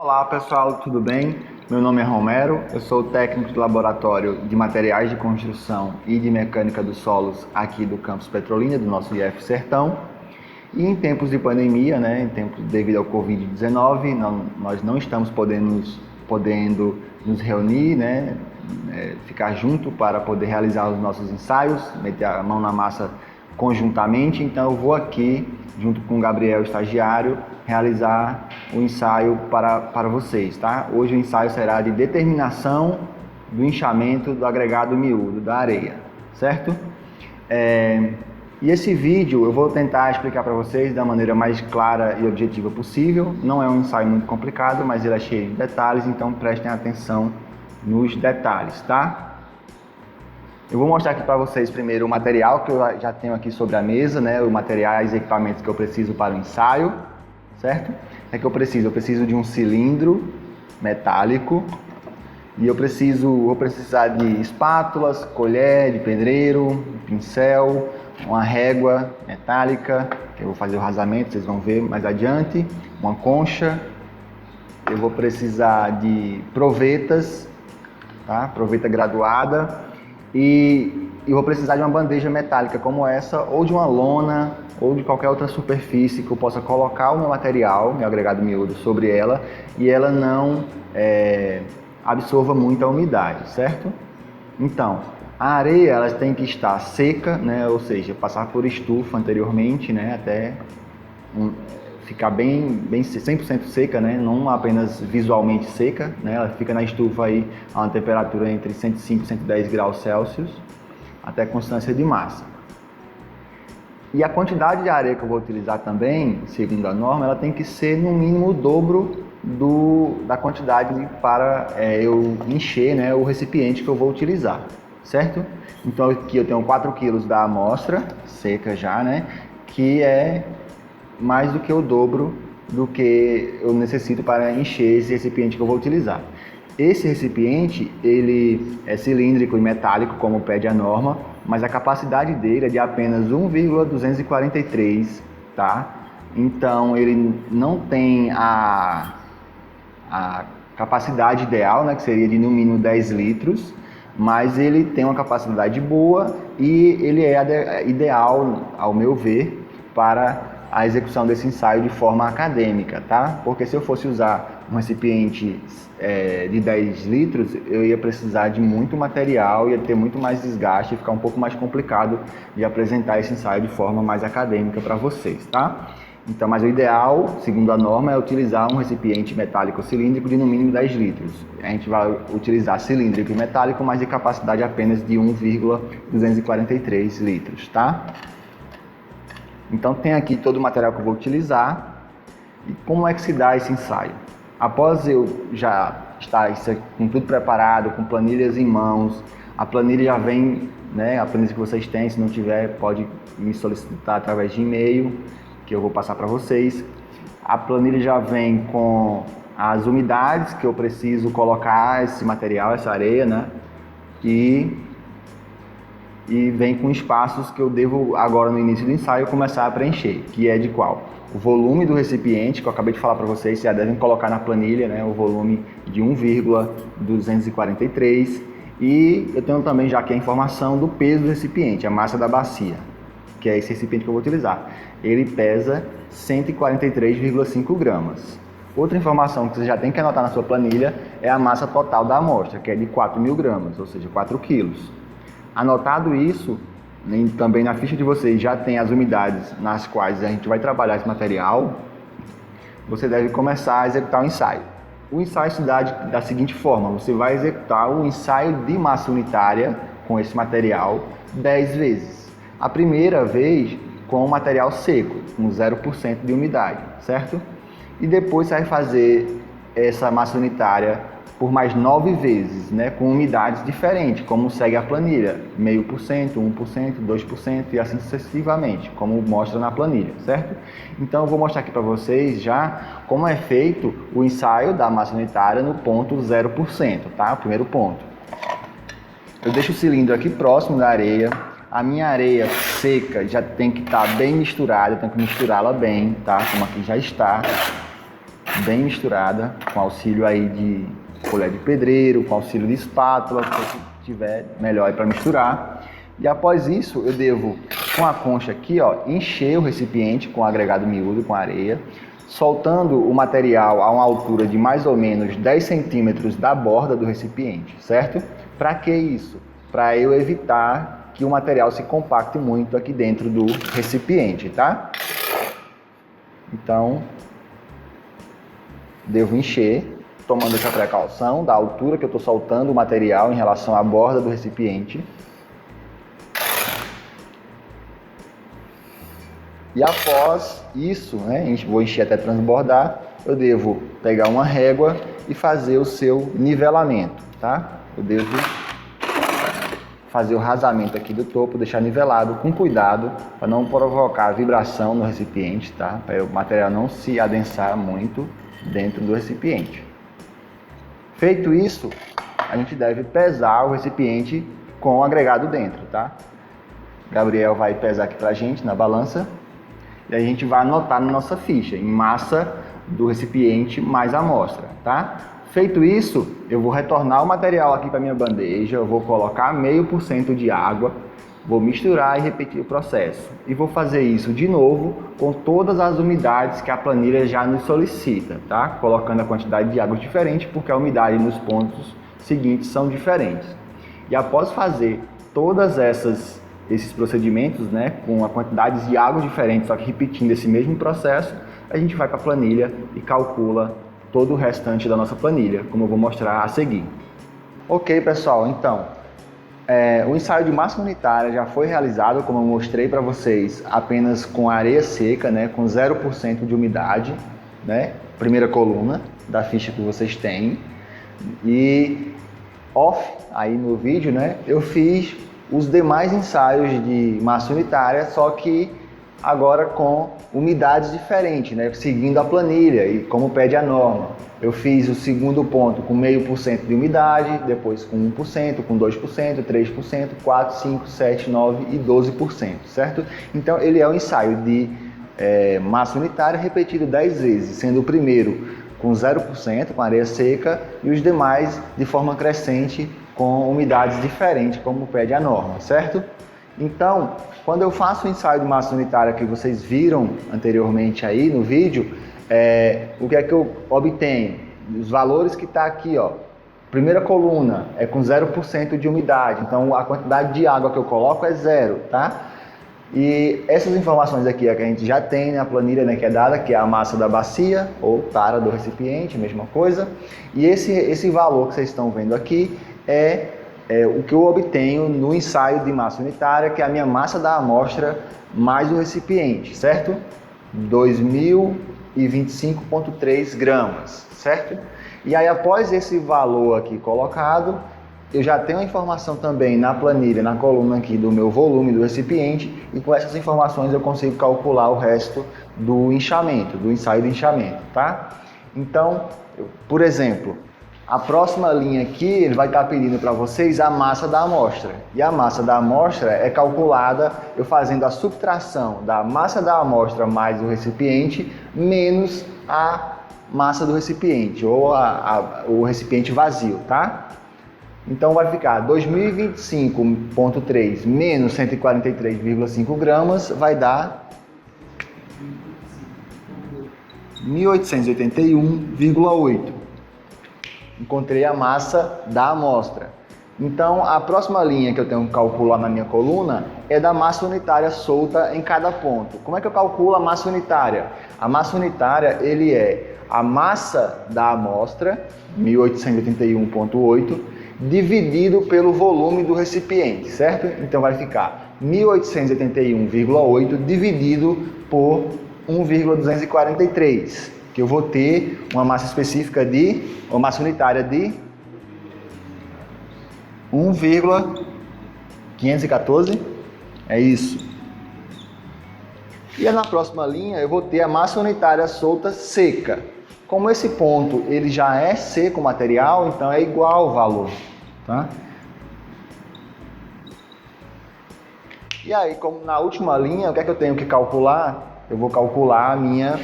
Olá pessoal, tudo bem? Meu nome é Romero, eu sou técnico do Laboratório de Materiais de Construção e de Mecânica dos Solos aqui do campus Petrolina, do nosso IF Sertão. E em tempos de pandemia, devido ao Covid-19, nós não estamos podendo nos reunir, ficar junto para poder realizar os nossos ensaios, meter a mão na massa conjuntamente. Então eu vou aqui, junto com o Gabriel, estagiário, realizar o ensaio para vocês, tá? Hoje o ensaio será de determinação do inchamento do agregado miúdo da areia, certo? E esse vídeo eu vou tentar explicar para vocês da maneira mais clara e objetiva possível. Não é um ensaio muito complicado, mas ele é cheio de detalhes, então prestem atenção nos detalhes, tá? Eu vou mostrar aqui para vocês primeiro o material que eu já tenho aqui sobre a mesa, os materiais e equipamentos que eu preciso para o ensaio, certo? Eu preciso de um cilindro metálico e vou precisar de espátulas, colher de pedreiro, pincel, uma régua metálica, que eu vou fazer o rasamento, vocês vão ver mais adiante, uma concha, eu vou precisar de provetas, tá? Proveta graduada, e vou precisar de uma bandeja metálica como essa, ou de uma lona, ou de qualquer outra superfície que eu possa colocar o meu material, meu agregado miúdo, sobre ela, e ela não absorva muita umidade, certo? Então, a areia ela tem que estar seca, ou seja, passar por estufa anteriormente, até ficar bem 100% seca, não apenas visualmente seca, ela fica na estufa aí a uma temperatura entre 105 e 110 graus Celsius, até constância de massa. E a quantidade de areia que eu vou utilizar também, segundo a norma, ela tem que ser no mínimo o dobro da quantidade para eu encher o recipiente que eu vou utilizar, certo? Então aqui eu tenho 4 kg da amostra, seca já, que é mais do que o dobro do que eu necessito para encher esse recipiente que eu vou utilizar. Esse recipiente, ele é cilíndrico e metálico, como pede a norma, mas a capacidade dele é de apenas 1,243, tá? Então ele não tem a capacidade ideal, que seria de no mínimo 10 litros, mas ele tem uma capacidade boa e ele é ideal, ao meu ver, para a execução desse ensaio de forma acadêmica, tá? Porque se eu fosse usar um recipiente de 10 litros, eu ia precisar de muito material, ia ter muito mais desgaste e ficar um pouco mais complicado de apresentar esse ensaio de forma mais acadêmica para vocês, tá? Então, mas o ideal, segundo a norma, é utilizar um recipiente metálico cilíndrico de no mínimo 10 litros. A gente vai utilizar cilíndrico e metálico, mas de capacidade apenas de 1,243 litros, tá? Então tem aqui todo o material que eu vou utilizar. E como é que se dá esse ensaio? Após eu já estar com tudo preparado, com planilhas em mãos, a planilha já vem, a planilha que vocês têm, se não tiver, pode me solicitar através de e-mail, que eu vou passar para vocês. A planilha já vem com as umidades que eu preciso colocar esse material, essa areia, e vem com espaços que eu devo, agora no início do ensaio, começar a preencher, que é de qual? O volume do recipiente, que eu acabei de falar para vocês, já devem colocar na planilha, o volume de 1,243, e eu tenho também já aqui a informação do peso do recipiente, a massa da bacia, que é esse recipiente que eu vou utilizar. Ele pesa 143,5 gramas. Outra informação que você já tem que anotar na sua planilha é a massa total da amostra, que é de 4.000 gramas, ou seja, 4 quilos. Anotado isso, também na ficha de vocês já tem as umidades nas quais a gente vai trabalhar esse material, você deve começar a executar o ensaio. O ensaio se dá da seguinte forma: você vai executar o ensaio de massa unitária com esse material 10 vezes. A primeira vez com o material seco, com 0% de umidade, certo? E depois você vai fazer essa massa unitária por mais 9 vezes, com umidades diferentes, como segue a planilha, 0,5%, 1%, 2% e assim sucessivamente, como mostra na planilha, certo? Então eu vou mostrar aqui para vocês já como é feito o ensaio da massa unitária no ponto 0%, tá? O primeiro ponto. Eu deixo o cilindro aqui próximo da areia. A minha areia seca já tem que estar bem misturada, eu tenho que misturá-la bem, tá? Como aqui já está. bem misturada, com auxílio aí de colher de pedreiro, com auxílio de espátula, se tiver melhor aí para misturar. E após isso, eu devo, com a concha aqui, ó, encher o recipiente com agregado miúdo, com areia, soltando o material a uma altura de mais ou menos 10 centímetros da borda do recipiente, certo? Para que isso? Para eu evitar que o material se compacte muito aqui dentro do recipiente, tá? Então, devo encher, tomando essa precaução da altura que eu estou soltando o material em relação à borda do recipiente. E após isso, né, vou encher até transbordar, eu devo pegar uma régua e fazer o seu nivelamento, tá? Eu devo fazer o rasamento aqui do topo, deixar nivelado com cuidado para não provocar vibração no recipiente, tá? Para o material não se adensar muito dentro do recipiente. Feito isso, a gente deve pesar o recipiente com o agregado dentro, tá? Gabriel vai pesar aqui pra gente na balança. E a gente vai anotar na nossa ficha, em massa do recipiente mais amostra, tá? Feito isso, eu vou retornar o material aqui para minha bandeja, eu vou colocar 0,5% de água, vou misturar e repetir o processo. E vou fazer isso de novo com todas as umidades que a planilha já nos solicita, tá? Colocando a quantidade de água diferente, porque a umidade nos pontos seguintes são diferentes. E após fazer todas esses procedimentos, né, com a quantidade de água diferente, só que repetindo esse mesmo processo, a gente vai para a planilha e calcula todo o restante da nossa planilha, como eu vou mostrar a seguir. Ok, pessoal, então, o ensaio de massa unitária já foi realizado, como eu mostrei para vocês, apenas com areia seca, né, com 0% de umidade, né, primeira coluna da ficha que vocês têm. E off, aí no vídeo, né, eu fiz os demais ensaios de massa unitária, só que agora com umidades diferentes, né? Seguindo a planilha e como pede a norma. Eu fiz o segundo ponto com 0,5% de umidade, depois com 1%, com 2%, 3%, 4%, 5%, 7%, 9% e 12%, certo? Então ele é um ensaio de massa unitária repetido 10 vezes, sendo o primeiro com 0%, com areia seca, e os demais de forma crescente, com umidades diferentes, como pede a norma, certo? Então, quando eu faço o ensaio de massa unitária que vocês viram anteriormente aí no vídeo, o que é que eu obtenho? Os valores que está aqui, ó. Primeira coluna é com 0% de umidade, então a quantidade de água que eu coloco é 0, tá? E essas informações aqui é que a gente já tem na planilha, né, que é dada, que é a massa da bacia ou tara do recipiente, mesma coisa. E esse valor que vocês estão vendo aqui é o que eu obtenho no ensaio de massa unitária, que é a minha massa da amostra mais o recipiente, certo? 2.025,3 gramas, certo? E aí, após esse valor aqui colocado, eu já tenho a informação também na planilha, na coluna aqui do meu volume do recipiente, e com essas informações eu consigo calcular o resto do inchamento, do ensaio de inchamento, tá? Então, por exemplo, a próxima linha aqui, ele vai estar pedindo para vocês a massa da amostra. E a massa da amostra é calculada eu fazendo a subtração da massa da amostra mais o recipiente, menos a massa do recipiente, ou o recipiente vazio, tá? Então vai ficar 2025,3 menos 143,5 gramas, vai dar 1881,8. Encontrei a massa da amostra. Então, a próxima linha que eu tenho que calcular na minha coluna é da massa unitária solta em cada ponto. Como é que eu calculo a massa unitária? A massa unitária, ele é a massa da amostra, 1881,8, dividido pelo volume do recipiente, certo? Então, vai ficar 1881,8 dividido por 1,243, que eu vou ter uma massa específica uma massa unitária de 1,514, é isso. E na próxima linha eu vou ter a massa unitária solta seca. Como esse ponto ele já é seco o material, então é igual o valor, tá? E aí, como na última linha, o que é que eu tenho que calcular? Eu vou calcular a minha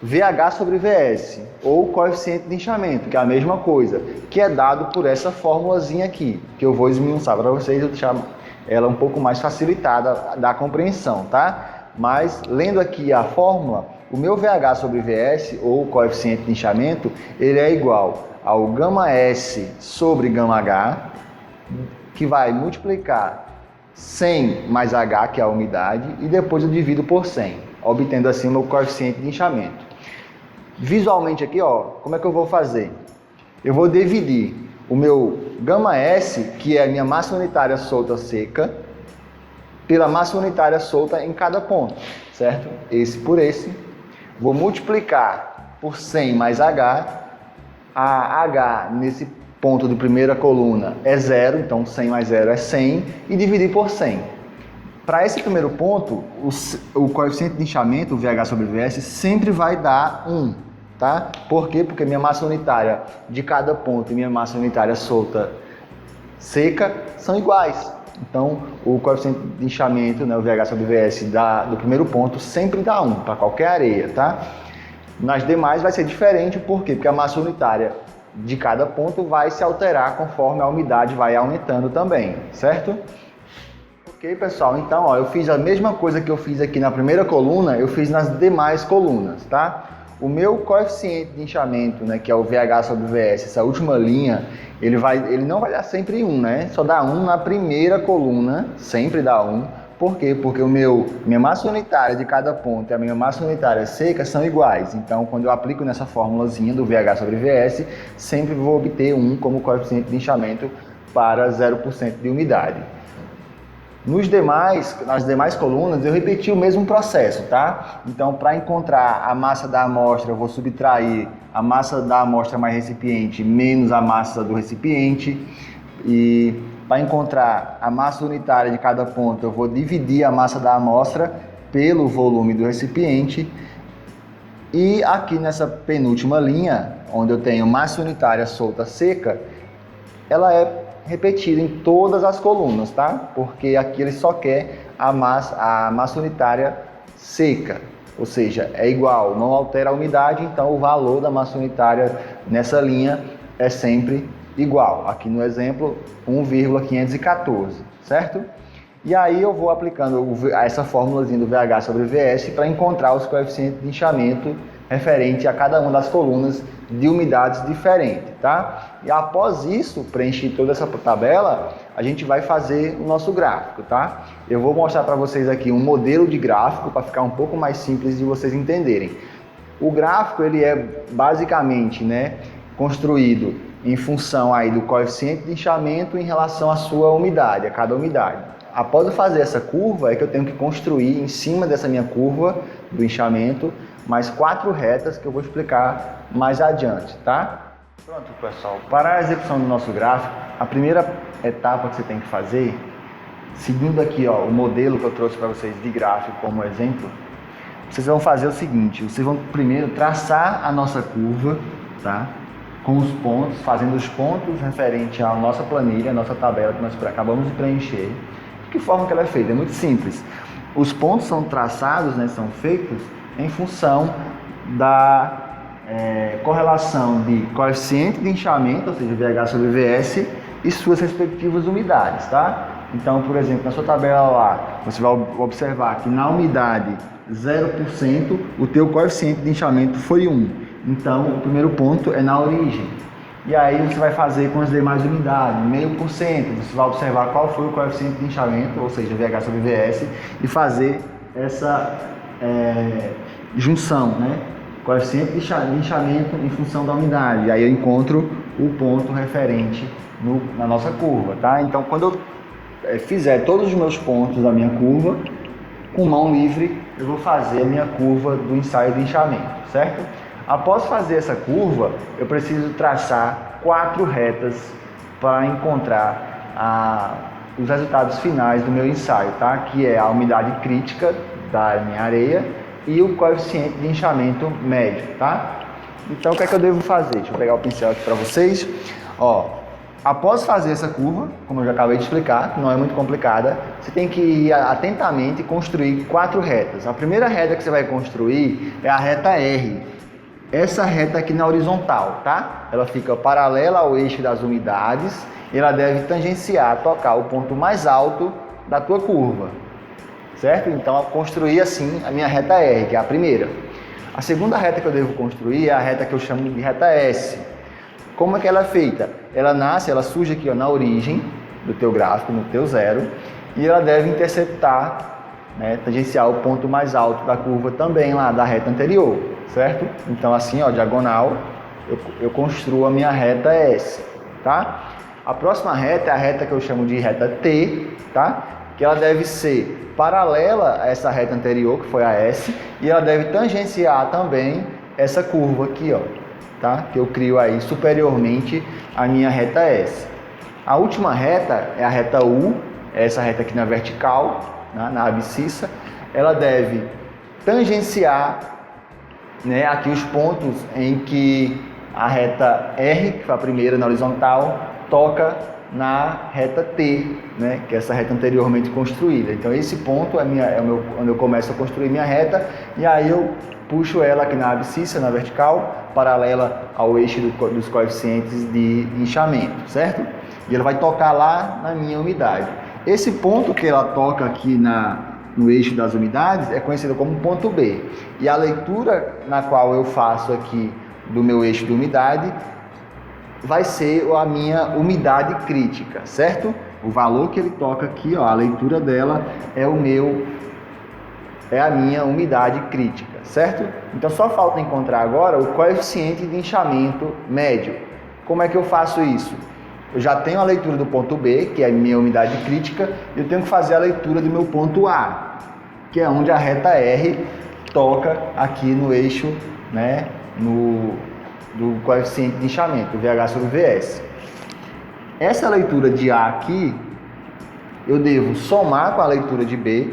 VH sobre VS, ou coeficiente de inchamento, que é a mesma coisa, que é dado por essa formulazinha aqui, que eu vou esmiuçar para vocês, eu deixar ela um pouco mais facilitada da compreensão, tá? Mas, lendo aqui a fórmula, o meu VH sobre VS, ou coeficiente de inchamento, ele é igual ao γS sobre γH, que vai multiplicar 100 mais H, que é a umidade, e depois eu divido por 100, obtendo assim o meu coeficiente de inchamento. Visualmente aqui, ó, como é que eu vou fazer? Eu vou dividir o meu γS, que é a minha massa unitária solta seca, pela massa unitária solta em cada ponto, certo? Esse por esse. Vou multiplicar por 100 mais H. A H nesse ponto de primeira coluna é 0, então 100 mais 0 é 100, e dividir por 100. Para esse primeiro ponto, o coeficiente de inchamento, o VH sobre VS, sempre vai dar 1. Tá? Por quê? Porque minha massa unitária de cada ponto e minha massa unitária solta seca são iguais. Então, o coeficiente de inchamento, né, o VH sobre VS do primeiro ponto, sempre dá 1 para qualquer areia. Tá? Nas demais vai ser diferente, por quê? Porque a massa unitária de cada ponto vai se alterar conforme a umidade vai aumentando também, certo? Ok, pessoal? Então, ó, eu fiz a mesma coisa que eu fiz aqui na primeira coluna, eu fiz nas demais colunas, tá? O meu coeficiente de inchamento, né, que é o VH sobre VS, essa última linha, ele não vai dar sempre 1, né? Só dá 1 na primeira coluna, sempre dá 1. Por quê? Porque minha massa unitária de cada ponto e a minha massa unitária seca são iguais. Então, quando eu aplico nessa formulazinha do VH sobre VS, sempre vou obter 1 como coeficiente de inchamento para 0% de umidade. Nas demais colunas, eu repeti o mesmo processo, tá? Então, para encontrar a massa da amostra, eu vou subtrair a massa da amostra mais recipiente menos a massa do recipiente. E para encontrar a massa unitária de cada ponto, eu vou dividir a massa da amostra pelo volume do recipiente. E aqui nessa penúltima linha, onde eu tenho massa unitária solta seca, ela é repetida em todas as colunas, tá? Porque aqui ele só quer a massa unitária seca, ou seja, é igual, não altera a umidade, então o valor da massa unitária nessa linha é sempre igual. Aqui no exemplo, 1,514, certo? E aí eu vou aplicando essa formulazinha do VH sobre VS para encontrar os coeficientes de inchamento referente a cada uma das colunas de umidades diferentes, tá? E após isso, preencher toda essa tabela, a gente vai fazer o nosso gráfico, tá? Eu vou mostrar para vocês aqui um modelo de gráfico para ficar um pouco mais simples de vocês entenderem. O gráfico, ele é basicamente, né, construído em função aí do coeficiente de inchamento em relação à sua umidade, a cada umidade. Após eu fazer essa curva, é que eu tenho que construir em cima dessa minha curva do inchamento mais 4 retas que eu vou explicar mais adiante, tá? Pronto, pessoal. Para a execução do nosso gráfico, a primeira etapa que você tem que fazer, seguindo aqui, ó, o modelo que eu trouxe para vocês de gráfico como exemplo, vocês vão fazer o seguinte: vocês vão primeiro traçar a nossa curva, tá? Com os pontos, fazendo os pontos referente à nossa planilha, a nossa tabela que nós acabamos de preencher. De que forma que ela é feita? É muito simples. Os pontos são traçados, né, são feitos em função da correlação de coeficiente de inchamento, ou seja, VH sobre VS, e suas respectivas umidades, tá? Então, por exemplo, na sua tabela lá, você vai observar que na umidade 0%, o teu coeficiente de inchamento foi 1. Então, o primeiro ponto é na origem. E aí você vai fazer com as demais unidades, 0,5%. Você vai observar qual foi o coeficiente de inchamento, ou seja, VH sobre VS, e fazer essa junção, né? Coeficiente de inchamento em função da umidade. E aí eu encontro o ponto referente na nossa curva, tá? Então, quando eu fizer todos os meus pontos da minha curva, com mão livre, eu vou fazer a minha curva do ensaio de inchamento, certo? Após fazer essa curva, eu preciso traçar 4 retas para encontrar os resultados finais do meu ensaio, tá? Que é a umidade crítica da minha areia e o coeficiente de inchamento médio, tá? Então, o que é que eu devo fazer? Deixa eu pegar o pincel aqui para vocês. Ó, Após fazer essa curva, como eu já acabei de explicar, que não é muito complicada, você tem que ir atentamente construir 4 retas. A primeira reta que você vai construir é a reta R. Essa reta aqui na horizontal, tá? Ela fica paralela ao eixo das umidades e ela deve tangenciar, tocar o ponto mais alto da tua curva, certo? Então, eu construir assim a minha reta R, que é a primeira. A segunda reta que eu devo construir é a reta que eu chamo de reta S. Como é que ela é feita? Ela nasce, ela surge aqui ó, na origem do teu gráfico, no teu zero, e ela deve interceptar, né, tangenciar o ponto mais alto da curva também lá da reta anterior, certo? Então assim, ó, diagonal, eu construo a minha reta S, tá? A próxima reta é a reta que eu chamo de reta T, tá? Que ela deve ser paralela a essa reta anterior, que foi a S, e ela deve tangenciar também essa curva aqui, ó, tá? Que eu crio aí superiormente a minha reta S. A última reta é a reta U, essa reta aqui na vertical, na abscissa. Ela deve tangenciar, né, aqui os pontos em que a reta R, que foi a primeira na horizontal, toca na reta T, né, que é essa reta anteriormente construída. Então esse ponto é onde eu começo a construir minha reta, e aí eu puxo ela aqui na abscissa, na vertical, paralela ao eixo dos coeficientes de inchamento, certo? E ela vai tocar lá na minha umidade. Esse ponto que ela toca aqui no eixo das umidades é conhecido como ponto B. E a leitura na qual eu faço aqui do meu eixo de umidade vai ser a minha umidade crítica, certo? O valor que ele toca aqui, ó, a leitura dela é a minha umidade crítica, certo? Então só falta encontrar agora o coeficiente de inchamento médio. Como é que eu faço isso? Eu já tenho a leitura do ponto B, que é a minha umidade crítica, e eu tenho que fazer a leitura do meu ponto A, que é onde a reta R toca aqui no eixo, né, do coeficiente de inchamento, VH sobre VS. Essa leitura de A aqui, eu devo somar com a leitura de B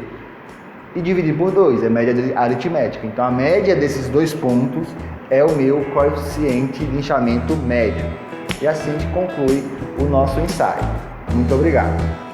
e dividir por 2, é média aritmética. Então a média desses dois pontos é o meu coeficiente de inchamento médio. E assim a gente conclui o nosso ensaio. Muito obrigado.